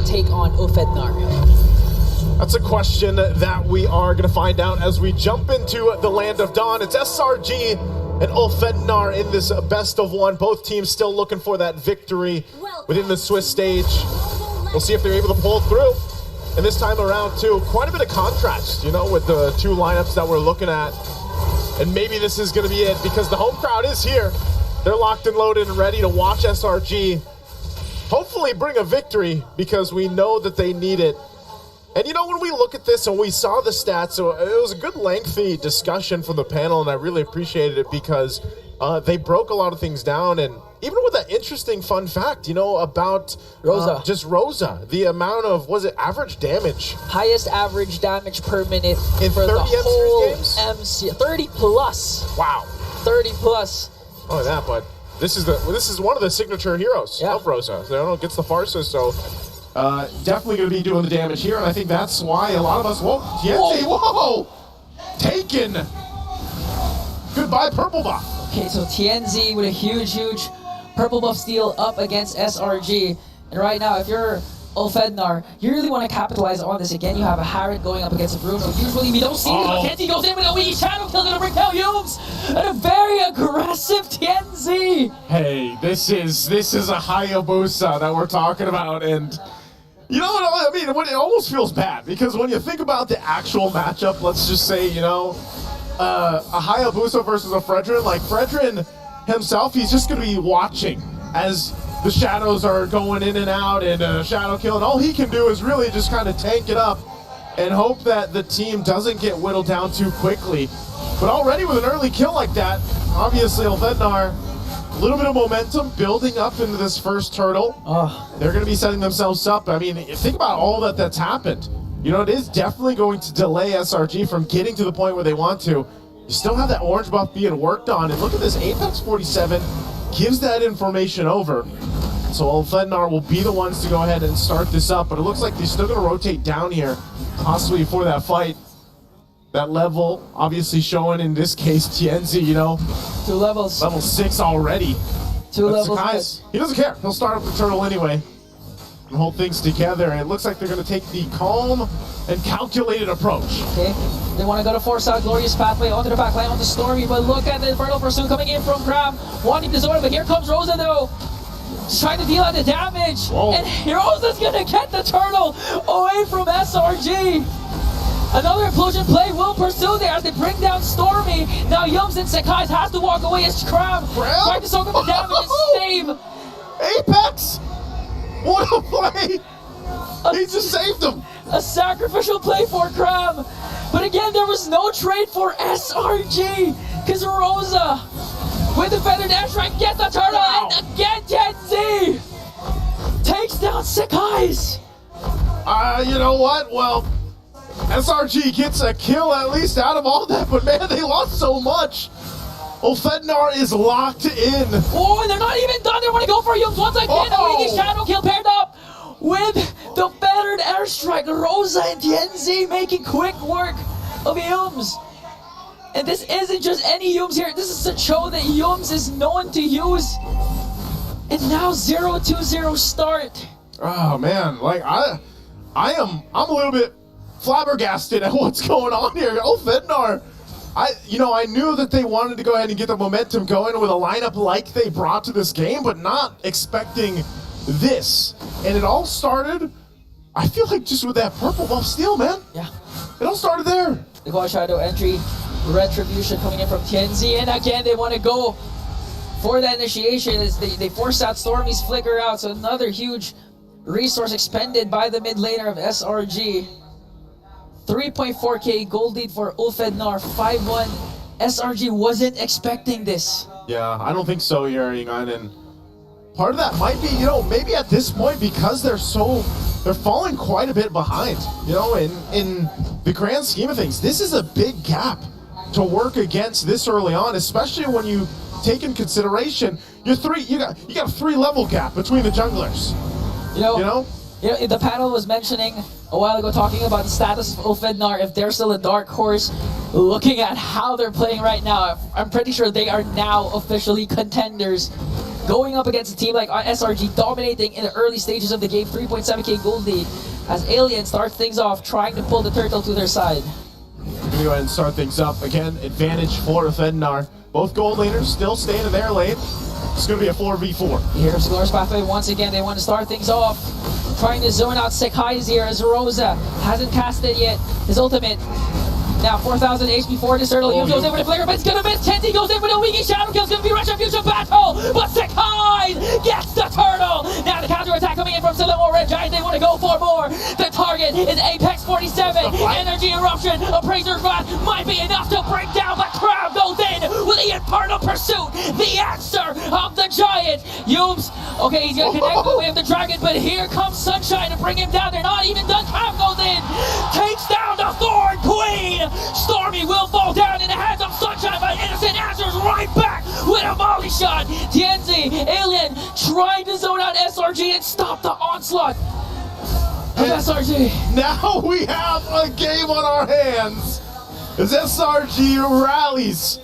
take on Ulfhednar? That's a question that we are going to find out as we jump into the Land of Dawn. It's SRG and Ulfhednar in this best of one. Both teams still looking for that victory within the Swiss stage. We'll see if they're able to pull through. And this time around, too, quite a bit of contrast, you know, with the two lineups that we're looking at. And maybe this is going to be it because the home crowd is here. They're locked and loaded and ready to watch SRG hopefully bring a victory because we know that they need it. And you know, when we look at this and we saw the stats, so it was a good lengthy discussion from the panel, and I really appreciated it because they broke a lot of things down. And even with that interesting fun fact, you know, about Rosa. Just Rosa, the amount of, was it average damage? Highest average damage per minute In for 30 the M-Series whole games? MC. 30 plus. Wow. 30 plus. Oh, that, but this is one of the signature heroes of Rosa. So, you know, gets the Farsa, so definitely going to be doing the damage here, and I think that's why a lot of us, whoa, taken. Goodbye, purple buff. Okay, so TNZ with a huge purple buff steal up against SRG. And right now, if you're Ulfhednar, you really want to capitalize on this. Again, you have a Harrod going up against a Bruno. Usually we don't see it, but Kenzie goes in with a wee shadow kill, gonna bring down Humes. And a very aggressive TNZ. Hey, this is a Hayabusa that we're talking about, and you know what I mean? It almost feels bad because when you think about the actual matchup, let's just say, you know, a Hayabusa versus a Fredrin, like Fredrin himself, he's just going to be watching as the shadows are going in and out and shadow kill, and all he can do is really just kind of tank it up and hope that the team doesn't get whittled down too quickly. But already with an early kill like that, obviously Ulfhednar, a little bit of momentum building up into this first turtle. They're going to be setting themselves up. I mean, think about all that's happened. You know, it is definitely going to delay SRG from getting to the point where they want to. You still have that orange buff being worked on, and look at this, Apex 47 gives that information over. So Ulfhednar will be the ones to go ahead and start this up, but it looks like they're still going to rotate down here, possibly for that fight. That level, obviously showing in this case TNZ, you know. 2 levels. Level 6 already. 2 levels. Guys, he doesn't care. He'll start up the turtle anyway and hold things together. And it looks like they're going to take the calm and calculated approach. Okay, they want to go to force out Glorious Pathway onto the back line, onto Stormy, but look at the Infernal Pursuit coming in from Cram, wanting to zone, but here comes Rosa though. Just trying to deal out the damage. Whoa. And Rosa's going to get the turtle away from SRG. Another implosion play will pursue there as they bring down Stormy. Now Yums and Sekai's has to walk away as Cram trying to soak up the damage and save. Apex! What a play! He just saved him! A sacrificial play for Cram. But again, there was no trade for SRG because Rosa with the feathered airstrike gets the turtle, and again Kenzie takes down Sekai's. You know what? Well, SRG gets a kill at least out of all that, but man, they lost so much. Ulfhednar is locked in. Oh, and they're not even done. They want to go for Yums once again. A winged shadow kill paired up with the feathered airstrike. Rosa and TNZ making quick work of Yums. And this isn't just any Yums here. This is a show that Yums is known to use. And now 0-2-0 start. Oh man, like I'm a little bit flabbergasted at what's going on here. Ulfhednar, I knew that they wanted to go ahead and get the momentum going with a lineup like they brought to this game, but not expecting this. And it all started, I feel like, just with that purple buff steal, man. Yeah. It all started there. The Ghost Shadow entry, Retribution coming in from TNZ, and again they want to go for that initiation as they force out Stormy's flicker out, so another huge resource expended by the mid laner of SRG. 3.4k gold lead for Ulfhednar, 5-1. SRG wasn't expecting this. Yeah, I don't think so here, Ingan, and part of that might be, you know, maybe at this point because they're falling quite a bit behind, you know, in the grand scheme of things. This is a big gap to work against this early on, especially when you take in consideration you got a 3-level gap between the junglers. You know, the panel was mentioning a while ago, talking about the status of Ulfhednar, if they're still a dark horse. Looking at how they're playing right now, I'm pretty sure they are now officially contenders going up against a team like SRG, dominating in the early stages of the game, 3.7k gold lead, as Alien starts things off, trying to pull the turtle to their side. We're gonna go ahead and start things up. Again, advantage for Ulfhednar. Both gold laners still staying in their lane. It's gonna be a 4v4. Here's Glorious Pathway once again. They want to start things off, trying to zone out Sekai's here as Rosa hasn't casted yet his ultimate. Now 4,000 HP for this turtle. He goes in with a flicker, but it's gonna miss. Kenzie goes in with a Wiki Shadow Kill. It's gonna be Retribution battle, but Sekai gets the turtle. Now the counter attack coming in from Silamo Red Giant. They want to go for more. The target is Apex 47. Energy Eruption. Appraiser's Wrath might be enough to break down, but Crab goes in with the Infernal Pursuit. The answer of the Giant. Yooms, okay, he's gonna connect with the Dragon, but here comes Sunshine to bring him down. They're not even done. Crab goes in, takes down the Thorn Queen. Stormy will fall down in the hands of Sunshine, but Innocent answers right back with a volley shot. Tianzi, Alien, trying to zone out SRG and stop the onslaught of SRG. Now we have a game on our hands as SRG rallies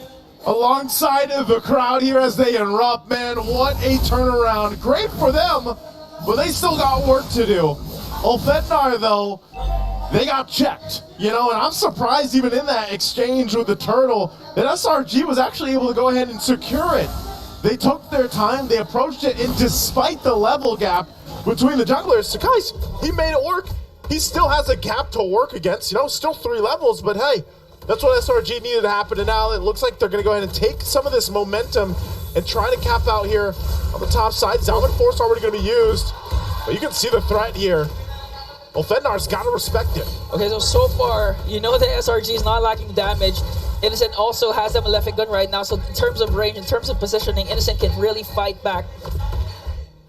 alongside of the crowd here as they erupt. Man, what a turnaround. Great for them, but they still got work to do. Ulfhednar, though, they got checked, you know, and I'm surprised even in that exchange with the turtle that SRG was actually able to go ahead and secure it. They took their time, they approached it, and despite the level gap between the junglers, Sekai's, he made it work. He still has a gap to work against, you know, still 3 levels, but hey, that's what SRG needed to happen, and now it looks like they're going to go ahead and take some of this momentum and try to cap out here on the top side. Zalman Force already going to be used, but you can see the threat here. Ulfhednar's got to respect it. Okay, so far, you know that SRG is not lacking damage. Innocent also has a Malefic gun right now, so in terms of range, in terms of positioning, Innocent can really fight back.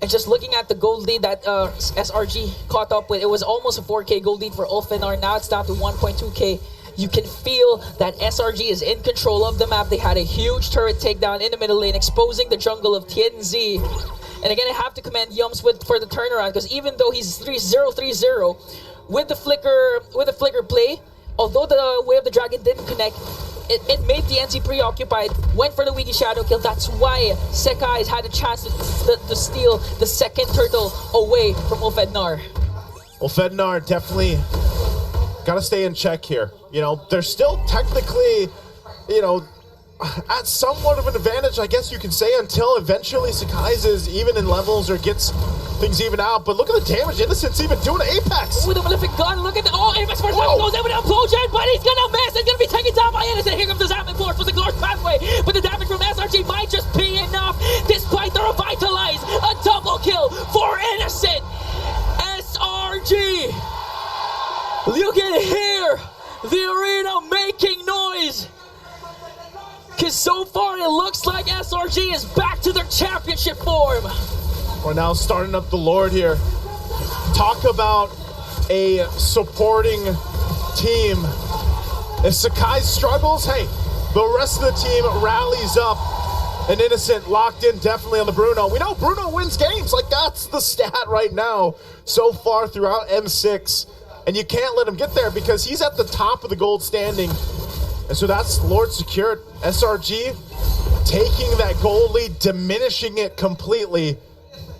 And just looking at the gold lead that SRG caught up with, it was almost a 4k gold lead for Ulfhednar. Now it's down to 1.2k. You can feel that SRG is in control of the map. They had a huge turret takedown in the middle lane, exposing the jungle of Tianzi. And again, I have to commend Yums for the turnaround, because even though he's 3-0-3-0 with the flicker play, although the Way of the Dragon didn't connect, it made the NC preoccupied, went for the Wiki Shadow Kill. That's why Sekai's had a chance to steal the second turtle away from Ulfhednar. Ulfhednar definitely got to stay in check here. You know, they're still technically, you know, at somewhat of an advantage, I guess you can say, until eventually Sekai's is even in levels or gets things even out. But look at the damage Innocent's even doing to Apex. With a Malefic gun, look at the Apex first level goes in with an implosion, but he's gonna miss. It's gonna be taken down by Innocent. Here comes the Zalman Force with the Glorious Pathway, but the damage from SRG might just be enough, despite the Revitalize. A double kill for Innocent. SRG. You can hear the arena making noise. Because so far it looks like SRG is back to their championship form. We're now starting up the Lord here. Talk about a supporting team. If Sekai struggles, hey, the rest of the team rallies up. And Innocent locked in definitely on the Bruno. We know Bruno wins games. Like, that's the stat right now so far throughout M6. And you can't let him get there because he's at the top of the gold standing. And so that's Lord secured. SRG taking that gold lead, diminishing it completely.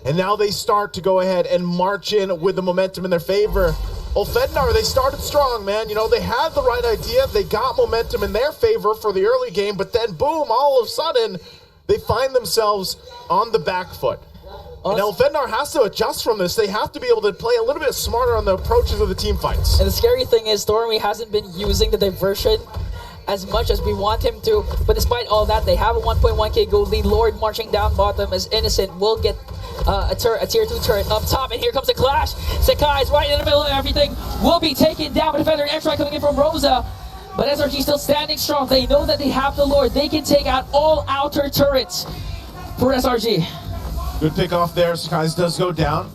And now they start to go ahead and march in with the momentum in their favor. Ulfhednar, they started strong, man. You know, they had the right idea. They got momentum in their favor for the early game, but then boom, all of a sudden, they find themselves on the back foot. And Ulfhednar has to adjust from this. They have to be able to play a little bit smarter on the approaches of the team fights. And the scary thing is Stormy hasn't been using the diversion as much as we want him to, but despite all that, they have a 1.1k gold lead. Lord marching down bottom as Innocent will get a tier 2 turret up top, and here comes the clash. Sekai's right in the middle of everything, will be taken down by the Feather airstrike coming in from Rosa, but SRG still standing strong. They know that they have the Lord. They can take out all outer turrets for SRG. Good pick off there. Sekai's does go down.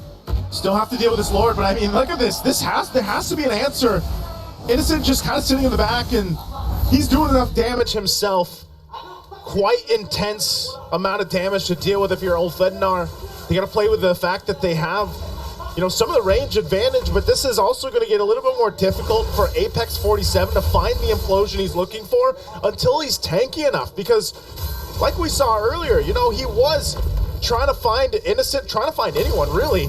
Still have to deal with this Lord, but I mean, look at this. There has to be an answer. Innocent just kind of sitting in the back, and he's doing enough damage himself. Quite intense amount of damage to deal with if you're Ulfhednar. You got to play with the fact that they have, you know, some of the range advantage, but this is also going to get a little bit more difficult for Apex 47 to find the implosion he's looking for until he's tanky enough. Because, like we saw earlier, you know, he was trying to find Innocent, trying to find anyone really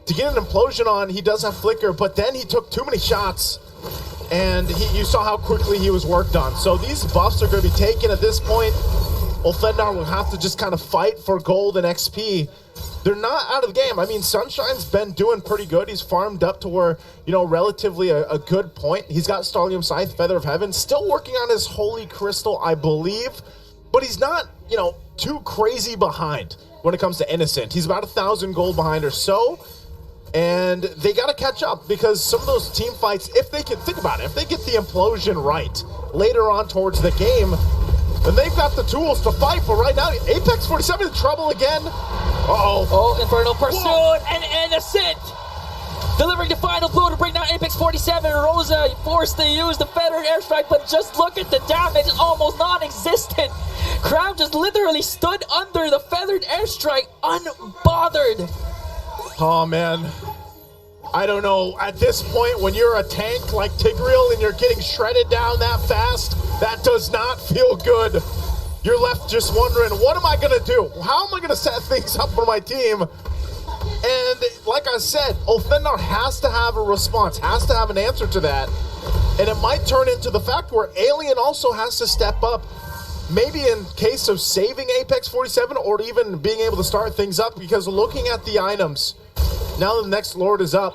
to get an implosion on. He does have Flicker, but then he took too many shots, and you saw how quickly he was worked on. So these buffs are going to be taken at this point. Ulfhednar will have to just kind of fight for gold and XP. They're not out of the game. I mean, Sunshine's been doing pretty good. He's farmed up to where, you know, relatively a good point. He's got Starlium Scythe, Feather of Heaven, still working on his Holy Crystal, I believe, but he's not, you know, too crazy behind when it comes to Innocent. He's about 1,000 gold behind or so, and they got to catch up because some of those team fights, if they can, think about it, if they get the implosion right later on towards the game, then they've got the tools to fight. But right now, Apex 47 in trouble again. Uh-oh. Oh, Infernal Pursuit and Innocent delivering the final blow to bring down Apex 47. Rosa forced to use the Feathered Airstrike, but just look at the damage, it's almost non-existent. Crowd just literally stood under the Feathered Airstrike unbothered. Oh, man. I don't know. At this point, when you're a tank like Tigreal and you're getting shredded down that fast, that does not feel good. You're left just wondering, what am I going to do? How am I going to set things up for my team? And like I said, Ulfhednar has to have a response, has to have an answer to that. And it might turn into the fact where Alien also has to step up, maybe in case of saving Apex 47 or even being able to start things up, because looking at the items, now the next Lord is up,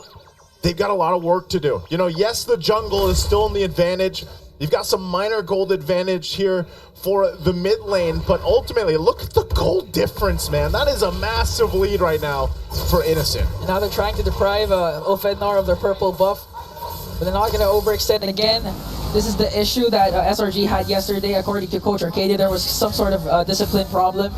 they've got a lot of work to do. You know, yes, the jungle is still in the advantage. You've got some minor gold advantage here for the mid lane, but ultimately, look at the gold difference, man. That is a massive lead right now for Innocent. And now they're trying to deprive Ulfhednar of their purple buff, but they're not going to overextend again. This is the issue that SRG had yesterday. According to Coach Arcadia, there was some sort of discipline problem.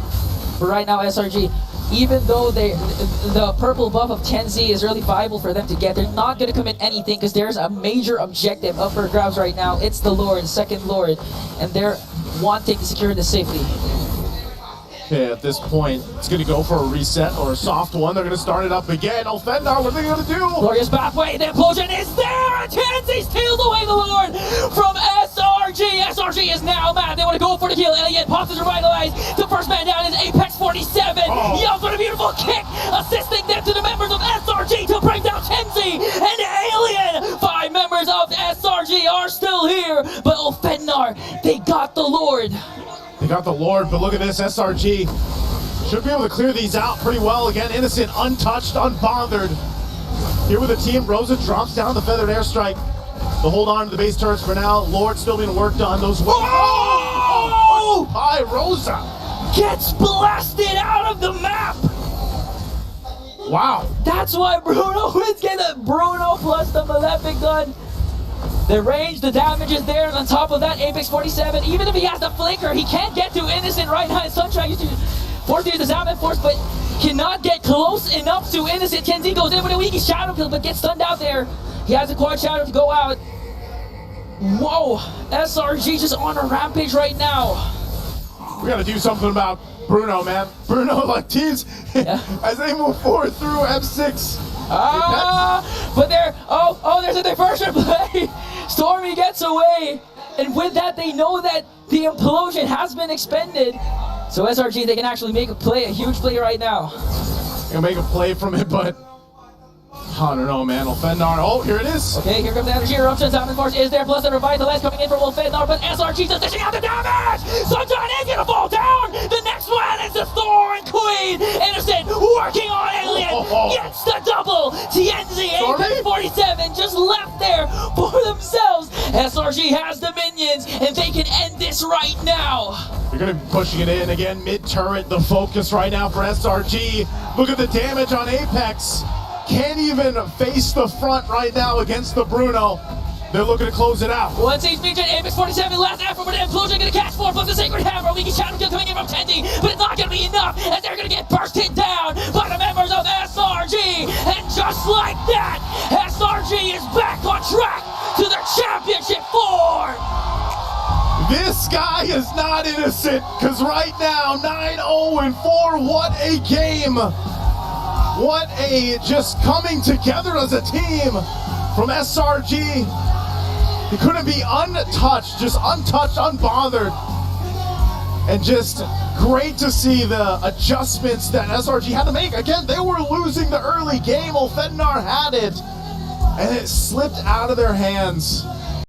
But right now, SRG, even though the purple buff of Tenzi is really viable for them to get, they're not going to commit anything because there's a major objective up for grabs right now. It's the Lord, second Lord, and they're wanting to secure this safely. Okay, at this point, it's going to go for a reset or a soft one. They're going to start it up again. Ulfhednar, what are they going to do? Glorious pathway, the implosion is there, and Tenzi's tailed away the Lord from SRG. SRG is now mad. They want to go for the kill. Elliot pops his revitalized. The first man down is Apex 47. Yells for a beautiful kick, assisting them to the members of SRG to bring down Tenzi and Alien. 5 members of SRG are still here, but Ulfhednar, they got the Lord. They got the Lord, but look at this, SRG should be able to clear these out pretty well. Again, Innocent, untouched, unbothered. Here with the team, Rosa drops down the Feathered Airstrike. They'll hold on to the base turrets for now. Lord still being worked on. Those Oh! Hi, Rosa. Gets blasted out of the map. Wow. That's why Bruno wins. Get a Bruno plus the Mlbb gun. The range, the damage is there, and on top of that, Apex 47, even if he has the flicker, he can't get to Innocent right now. Sunshine used to force to use the Salmon Force, but cannot get close enough to Innocent. Tenzi goes in with a weaky Shadow Kill, but gets stunned out there. He has a Quad Shadow to go out. Whoa, SRG just on a rampage right now. We gotta do something about Bruno, man. Bruno, like teams, as they move forward through M6. But there, there's a diversion play. Stormy gets away, and with that, they know that the implosion has been expended. So SRG, they can actually make a play, a huge play right now. Gonna make a play from it, but I don't know, man. Ulfhednar. Oh, here it is. Okay, here comes the energy eruption. Salmon Force is there, plus the revitalize coming in from Ulfhednar, but SRG just dishing out the damage. Sunshine is gonna fall down. The next one is the Thorn Queen. Innocent working on Alien. Gets the double. TNZ Apex 47 just left there for themselves. SRG has the minions, and they can end this right now. You're gonna be pushing it in again. Mid turret, the focus right now for SRG. Look at the damage on Apex. Can't even face the front right now against the Bruno. They're looking to close it out. One stage feature, Apex 47, last effort, but the implosion gonna catch 4 plus the Sacred Hammer. We can Shadow Kill coming in from Tenzi, but it's not gonna be enough as they're gonna get bursted down by the members of SRG. And just like that, SRG is back on track to the Championship 4. This guy is not innocent, because right now, 9-0-4, what a game. What a just coming together as a team from SRG. He couldn't be untouched, just untouched, unbothered. And just Great to see the adjustments that SRG had to make. Again, they were losing the early game. Ulfhednar had it, and it slipped out of their hands.